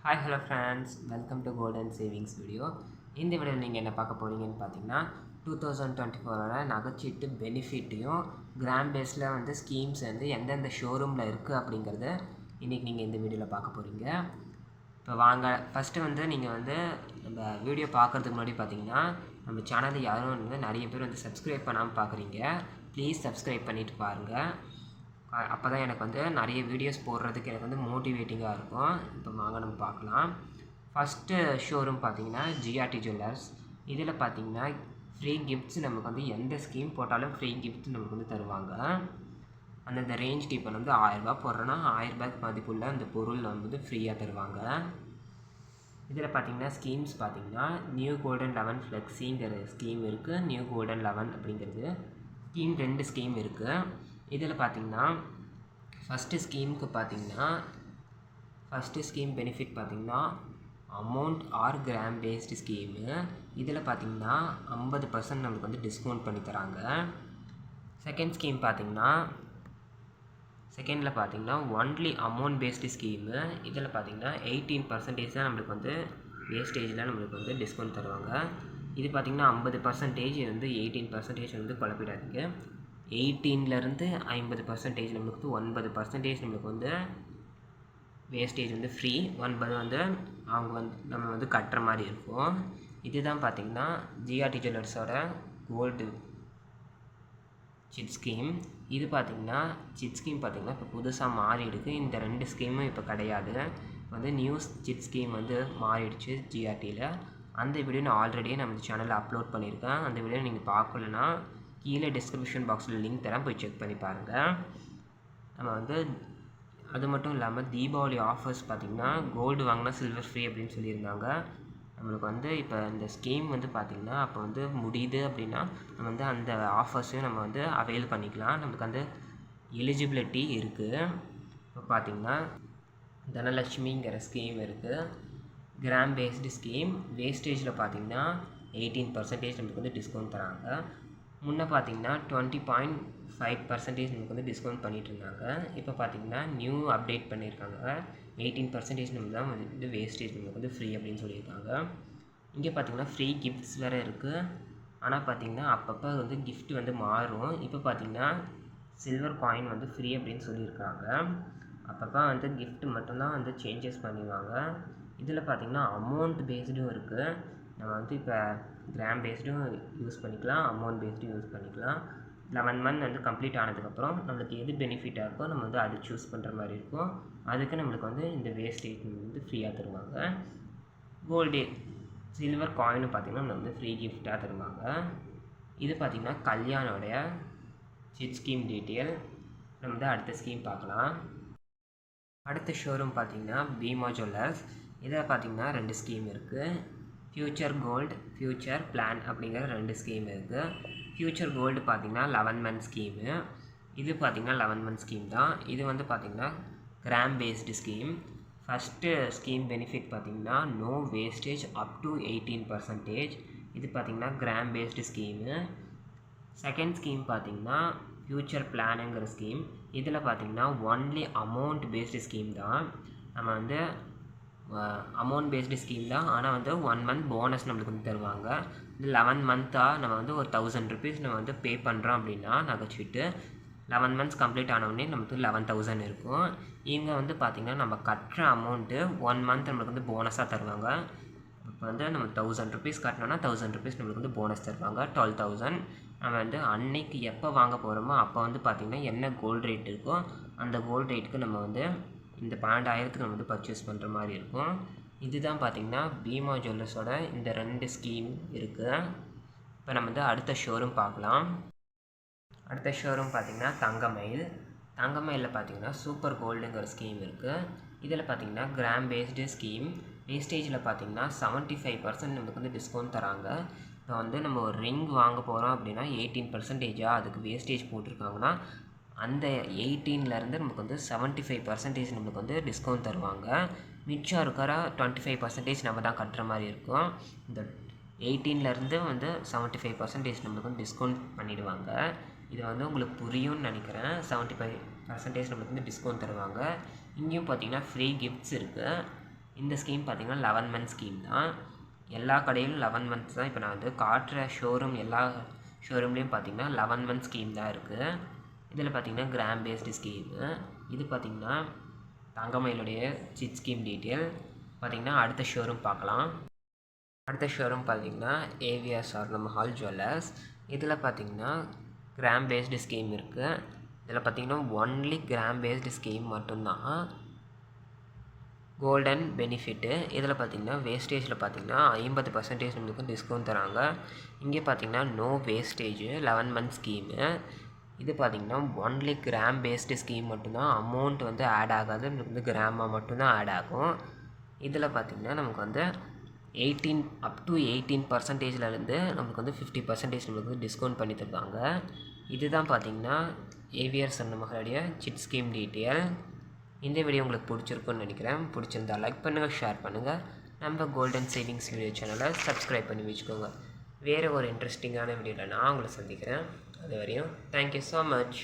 Hi hello friends, welcome to golden savings video. இந்த வீடியோவில் நீங்கள் என்ன பார்க்க போகிறீங்கன்னு பார்த்தீங்கன்னா 2024 நகைச்சீட்டு பெனிஃபிட்டையும் கிராம் பேஸில் ஸ்கீம்ஸ் எந்தெந்த ஷோரூமில் இருக்குது அப்படிங்கிறத இன்றைக்கி நீங்கள் இந்த வீடியோவில் பார்க்க போகிறீங்க. இப்போ வாங்க, ஃபஸ்ட்டு நீங்கள் நம்ம வீடியோ பார்க்குறதுக்கு முன்னாடி பார்த்தீங்கன்னா நம்ம சேனலில் யாரும் நிறைய பேர் சப்ஸ்கிரைப் பண்ணாமல் பார்க்குறீங்க. ப்ளீஸ் சப்ஸ்கிரைப் பண்ணிவிட்டு பாருங்கள். அப்போ தான் எனக்கு நிறைய வீடியோஸ் போடுறதுக்கு எனக்கு மோட்டிவேட்டிங்காக இருக்கும். இப்போ வாங்க நம்ம பார்க்கலாம். ஃபஸ்ட்டு ஷோரூம் பார்த்தீங்கன்னா ஜிஆர்டி ஜுவல்லர்ஸ். இதில் பார்த்தீங்கன்னா ஃப்ரீ கிஃப்ட்ஸ் நமக்கு எந்த ஸ்கீம் போட்டாலும் ஃப்ரீ கிஃப்ட் நமக்கு தருவாங்க. அந்தந்த ரேஞ்சுக்கு இப்போ 1000 ரூபா போடுறோன்னா 1000 ரூபாய்க்கு மதிப்புள்ள அந்த பொருள் ஃப்ரீயாக தருவாங்க. இதில் பார்த்தீங்கன்னா ஸ்கீம்ஸ் பார்த்தீங்கன்னா நியூ கோல்டன் 11 ஃப்ளெக்ஸிங்கிற ஸ்கீம் இருக்குது. நியூ கோல்டன் 11 அப்படிங்கிறது ஸ்கீம் 2 ஸ்கீம் இருக்குது. இதில் பார்த்தீங்கன்னா ஃபஸ்ட்டு ஸ்கீம் பெனிஃபிட் பார்த்தீங்கன்னா amount or gram based scheme. இதில் பார்த்தீங்கன்னா 50% நம்மளுக்கு டிஸ்கவுண்ட் பண்ணி தராங்க. செகண்டில் பார்த்தீங்கன்னா ஒன்லி அமௌண்ட் பேஸ்டு ஸ்கீமு. இதில் பார்த்தீங்கன்னா 18% தான் நம்மளுக்கு வேஸ்டேஜில் நம்மளுக்கு டிஸ்கவுண்ட் தருவாங்க. இது பார்த்திங்கன்னா 50%, 18% குழப்பிடாதீங்க. 18லேருந்து 50% நம்மளுக்கு 9% நம்மளுக்கு வேஸ்டேஜ் ஃப்ரீ, 9 அவங்க நம்ம கட்டுற மாதிரி இருக்கும். இதுதான் பார்த்திங்கன்னா ஜிஆர்டி ஜுவல்லர்ஸோட கோல்டு சிட் ஸ்கீம். இது பார்த்திங்கன்னா சிட் ஸ்கீம் பார்த்திங்கன்னா இப்போ புதுசாக மாறிடுது. இந்த 2 ஸ்கீமும் இப்போ கிடையாது. நியூ சிட் ஸ்கீம் மாறிடுச்சு ஜிஆர்டியில். அந்த வீடியோ நான் ஆல்ரெடியே நம்ம சேனலில் அப்லோட் பண்ணியிருக்கேன். அந்த வீடியோ நீங்கள் பார்க்கலன்னா கீழே டிஸ்கிரிப்ஷன் பாக்ஸில் லிங்க் தரேன், போய் செக் பண்ணி பாருங்கள். நம்ம அது மட்டும் இல்லாமல் தீபாவளி ஆஃபர்ஸ் பார்த்திங்கன்னா கோல்டு வாங்கினா சில்வர் ஃப்ரீ அப்படின்னு சொல்லியிருந்தாங்க. நம்மளுக்கு இப்போ இந்த ஸ்கீம் பார்த்திங்கன்னா அப்போ முடியுது அப்படின்னா நம்ம அந்த ஆஃபர்ஸையும் நம்ம அவைல் பண்ணிக்கலாம். நம்மளுக்கு எலிஜிபிலிட்டி இருக்குது. இப்போ பார்த்திங்கன்னா தனலட்சுமிங்கிற ஸ்கீம் இருக்குது. Gram based scheme. வேஸ்டேஜில் பார்த்திங்கன்னா 18% நம்மளுக்கு டிஸ்கவுண்ட் தராங்க. முன்னே பார்த்திங்கன்னா 20.5% நமக்கு டிஸ்கவுண்ட் பண்ணிகிட்டு இருந்தாங்க. இப்போ பார்த்திங்கன்னா நியூ அப்டேட் பண்ணியிருக்காங்க. 18% நம்ம தான் வேஸ்டேஜ் நமக்கு ஃப்ரீ அப்படின்னு சொல்லியிருக்காங்க. இங்கே பார்த்திங்கன்னா ஃப்ரீ கிஃப்ட்ஸ் வேறு இருக்குது. ஆனால் பார்த்திங்கன்னா அப்பப்போ கிஃப்ட் மாறும். இப்போ பார்த்திங்கன்னா சில்வர் காயின் ஃப்ரீ அப்படின்னு சொல்லியிருக்காங்க. அப்பப்போ கிஃப்ட் மட்டும்தான் சேஞ்சஸ் பண்ணிடுவாங்க. இதில் பார்த்திங்கன்னா அமௌண்ட் பேஸ்டும் இருக்குது. நம்ம இப்போ கிராம் பேஸ்டும் யூஸ் பண்ணிக்கலாம், அமௌண்ட் பேஸ்டும் யூஸ் பண்ணிக்கலாம். 11 மந்த் கம்ப்ளீட் ஆனதுக்கப்புறம் நம்மளுக்கு எது பெனிஃபிட்டாக இருக்கோ நம்ம அது சூஸ் பண்ணுற மாதிரி இருக்கும். அதுக்கு நம்மளுக்கு இந்த வேஸ்டேஜ் ஃப்ரீயாக தருவாங்க. கோல்டு சில்வர் காயினும் பார்த்திங்கன்னா நம்ம ஃப்ரீ கிஃப்டாக தருவாங்க. இது பார்த்திங்கன்னா கல்யாணோடைய சிட் ஸ்கீம் டீட்டெயில். நம்ம அடுத்த ஸ்கீம் பார்க்கலாம். அடுத்த ஷோரூம் பார்த்திங்கன்னா பீமா ஜுவல்லர்ஸ். இதில் பார்த்திங்கன்னா 2 ஸ்கீம் இருக்குது. ஃப்யூச்சர் கோல்டு, ஃப்யூச்சர் பிளான் அப்படிங்கிற 2 ஸ்கீம் இருக்குது. ஃப்யூச்சர் கோல்டு பார்த்திங்கன்னா 11 மந்த் ஸ்கீமு. இது பார்த்திங்கன்னா 11 மந்த் ஸ்கீம் தான். இது பார்த்திங்கன்னா gram based scheme. First scheme benefit பார்த்திங்கன்னா நோ வேஸ்டேஜ் அப் டு 18%. இது பார்த்திங்கன்னா gram based scheme. Second scheme பார்த்திங்கன்னா ஃப்யூச்சர் பிளானுங்கிற ஸ்கீம். இதில் பார்த்திங்கன்னா ஒன்லி அமௌண்ட் பேஸ்டு ஸ்கீம் தான். நம்ம அமௌண்ட் பேஸ்டு ஸ்கீம் தான். ஆனால் 1 மந்த் போனஸ் நம்மளுக்கு தருவாங்க. இது 11 மந்த்தாக நம்ம ஒரு 1000 ருபீஸ் நம்ம பே பண்ணுறோம் அப்படின்னா நகைச்சீட்டு 11 மந்த்ஸ் கம்ப்ளீட் ஆனவுடனே நமக்கு 11,000 இருக்கும். இங்கே பார்த்திங்கன்னா நம்ம கட்டுற அமௌண்ட்டு 1 மந்த் நம்மளுக்கு போனஸாக தருவாங்க. இப்போ நம்ம 1000 ருபீஸ் கட்டினோன்னா 1000 ருபீஸ் நம்மளுக்கு போனஸ் தருவாங்க. 12,000. நம்ம அன்னைக்கு எப்போ வாங்க போகிறோமோ அப்போ பார்த்திங்கன்னா என்ன கோல்டு ரேட் இருக்கோ அந்த கோல்டு ரேட்டுக்கு நம்ம இந்த 12,000க்கு நம்ம பர்ச்சேஸ் பண்ணுற மாதிரி இருக்கும். இதுதான் பார்த்திங்கன்னா பீமா ஜுவல்லர்ஸோட இந்த 2 ஸ்கீம் இருக்குது. இப்போ நம்ம அடுத்த ஷோரூம் பார்க்கலாம். அடுத்த ஷோரூம் பார்த்திங்கன்னா தங்கமயிலில் பார்த்திங்கன்னா சூப்பர் கோல்டுங்கிற ஸ்கீம் இருக்குது. இதில் பார்த்திங்கன்னா கிராம் பேஸ்டு ஸ்கீம். வேஸ்டேஜில் பார்த்திங்கன்னா 75% நமக்கு டிஸ்கவுண்ட் தராங்க. இப்போ நம்ம ஒரு ரிங் வாங்க போகிறோம் அப்படின்னா 18% அதுக்கு வேஸ்டேஜ் போட்டிருக்காங்கன்னா அந்த 18லேருந்து நமக்கு 75% நம்மளுக்கு டிஸ்கவுண்ட் தருவாங்க. மிச்சம் இருக்கிற 25% நம்ம தான் கட்டுற மாதிரி இருக்கும். இந்த 18லேருந்து 75% நம்மளுக்கு டிஸ்கவுண்ட் பண்ணிவிடுவாங்க. இது உங்களுக்கு புரியும்னு நினைக்கிறேன். 75% நம்மளுக்கு டிஸ்கவுண்ட் தருவாங்க. இங்கேயும் பார்த்திங்கன்னா ஃப்ரீ கிஃப்ட்ஸ் இருக்குது. இந்த ஸ்கீம் பார்த்திங்கன்னா 11 மந்த் ஸ்கீம் தான். எல்லா கடையிலும் 11 மந்த்ஸ் தான். இப்போ நான் வந்து காட்டுற ஷோரூம் எல்லா ஷோரூம்லேயும் பார்த்திங்கன்னா 11 மந்த் ஸ்கீம் தான் இருக்குது. இதில் பார்த்திங்கன்னா கிராம் பேஸ்டு ஸ்கீமு. இது பார்த்திங்கன்னா தங்கமயிலுடைய சிட் ஸ்கீம் டீட்டெயில். பார்த்திங்கன்னா அடுத்த ஷோரூம் பார்க்கலாம். அடுத்த ஷோரூம் பார்த்திங்கன்னா ஏவிஆர் ஸ்வர்ணமஹால் ஜுவல்லர்ஸ். இதில் பார்த்திங்கன்னா கிராம் பேஸ்டு ஸ்கீம் இருக்குது. இதில் பார்த்திங்கன்னா ஒன்லி கிராம் பேஸ்டு ஸ்கீம் மட்டும்தான். Golden benefit. இதில் பார்த்திங்கன்னா வேஸ்டேஜில் பார்த்திங்கன்னா 50% நம்மளுக்கு டிஸ்கவுண்ட் தராங்க. இங்கே பார்த்திங்கன்னா நோ வேஸ்டேஜ் 11 மந்த் ஸ்கீமு. இது பார்த்திங்கன்னா ஒன்லி கிராம் பேஸ்டு ஸ்கீம் மட்டும்தான். அமௌண்ட் வந்து ஆட் ஆகாது, நம்மளுக்கு வந்து கிராமாக மட்டும்தான் ஆட் ஆகும். இதில் பார்த்திங்கன்னா நமக்கு வந்து 18% நமக்கு வந்து 50% நம்மளுக்கு டிஸ்கவுண்ட் பண்ணி தருவாங்க. இதுதான் பார்த்திங்கன்னா ஏவிஆர் ஸ்வர்ணமஹாலுடைய சிட் ஸ்கீம் டீட்டெயில். இந்த வீடியோ உங்களுக்கு பிடிச்சிருக்குன்னு நினைக்கிறேன். பிடிச்சிருந்தா லைக் பண்ணுங்கள், ஷேர் பண்ணுங்கள். நம்ம கோல்டன் சேவிங்ஸ் வீடியோ சேனலை சப்ஸ்கிரைப் பண்ணி வச்சுக்கோங்க. வேறு ஒரு இன்ட்ரெஸ்டிங்கான வீடியோவில் நான் உங்களை சந்திக்கிறேன். அது வரையும் தேங்க்யூ ஸோ மச்.